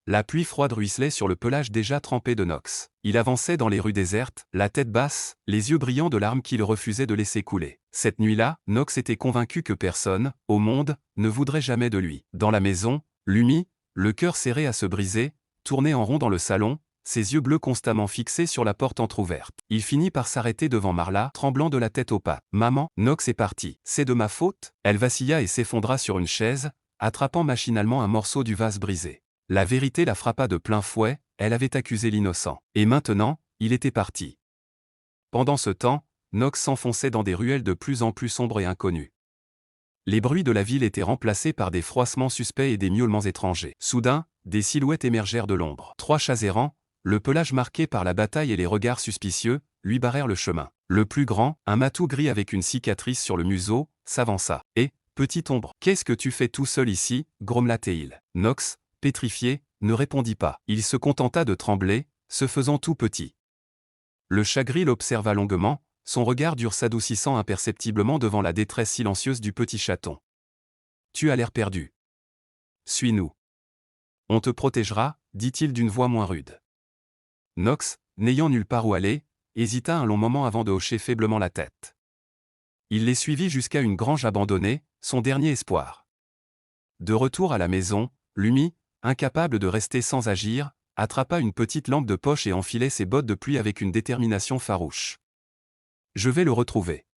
La pluie froide ruisselait sur le pelage déjà trempé de Nox. Il avançait dans les rues désertes, la tête basse, les yeux brillants de larmes qu'il refusait de laisser couler. Cette nuit-là, Nox était convaincu que personne, au monde, ne voudrait jamais de lui. Dans la maison, Lumi, le cœur serré à se briser, tournait en rond dans le salon, ses yeux bleus constamment fixés sur la porte entr'ouverte. Il finit par s'arrêter devant Marla, tremblant de la tête aux pas. « Maman, Nox est parti. C'est de ma faute ?» Elle vacilla et s'effondra sur une chaise, attrapant machinalement un morceau du vase brisé. La vérité la frappa de plein fouet, elle avait accusé l'innocent. Et maintenant, il était parti. Pendant ce temps, Nox s'enfonçait dans des ruelles de plus en plus sombres et inconnues. Les bruits de la ville étaient remplacés par des froissements suspects et des miaulements étrangers. Soudain, des silhouettes émergèrent de l'ombre. 3 chats errants, le pelage marqué par la bataille et les regards suspicieux, lui barrèrent le chemin. Le plus grand, un matou gris avec une cicatrice sur le museau, s'avança. « Et, petite ombre, qu'est-ce que tu fais tout seul ici ?» grommela-t-il. Nox, pétrifié, ne répondit pas. Il se contenta de trembler, se faisant tout petit. Le chat gris l'observa longuement, son regard dur s'adoucissant imperceptiblement devant la détresse silencieuse du petit chaton. « Tu as l'air perdu. Suis-nous. On te protégera, dit-il d'une voix moins rude. » Nox, n'ayant nulle part où aller, hésita un long moment avant de hocher faiblement la tête. Il les suivit jusqu'à une grange abandonnée, son dernier espoir. De retour à la maison, Lumi, incapable de rester sans agir, attrapa une petite lampe de poche et enfilait ses bottes de pluie avec une détermination farouche. « Je vais le retrouver.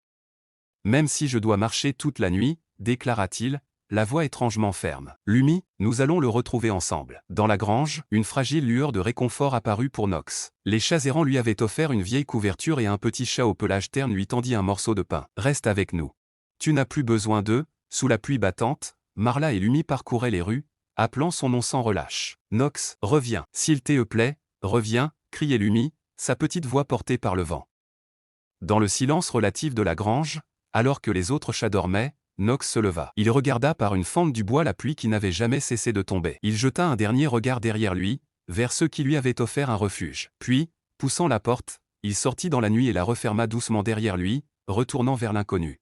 Même si je dois marcher toute la nuit, déclara-t-il, la voix étrangement ferme. Lumi, nous allons le retrouver ensemble. » Dans la grange, une fragile lueur de réconfort apparut pour Nox. Les chats errants lui avaient offert une vieille couverture et un petit chat au pelage terne lui tendit un morceau de pain. « Reste avec nous. Tu n'as plus besoin d'eux. » Sous la pluie battante, Marla et Lumi parcouraient les rues, appelant son nom sans relâche. « Nox, reviens. S'il te plaît, reviens !» criait Lumi, sa petite voix portée par le vent. Dans le silence relatif de la grange, alors que les autres chats dormaient, Nox se leva. Il regarda par une fente du bois la pluie qui n'avait jamais cessé de tomber. Il jeta un dernier regard derrière lui, vers ceux qui lui avaient offert un refuge. Puis, poussant la porte, il sortit dans la nuit et la referma doucement derrière lui, retournant vers l'inconnu.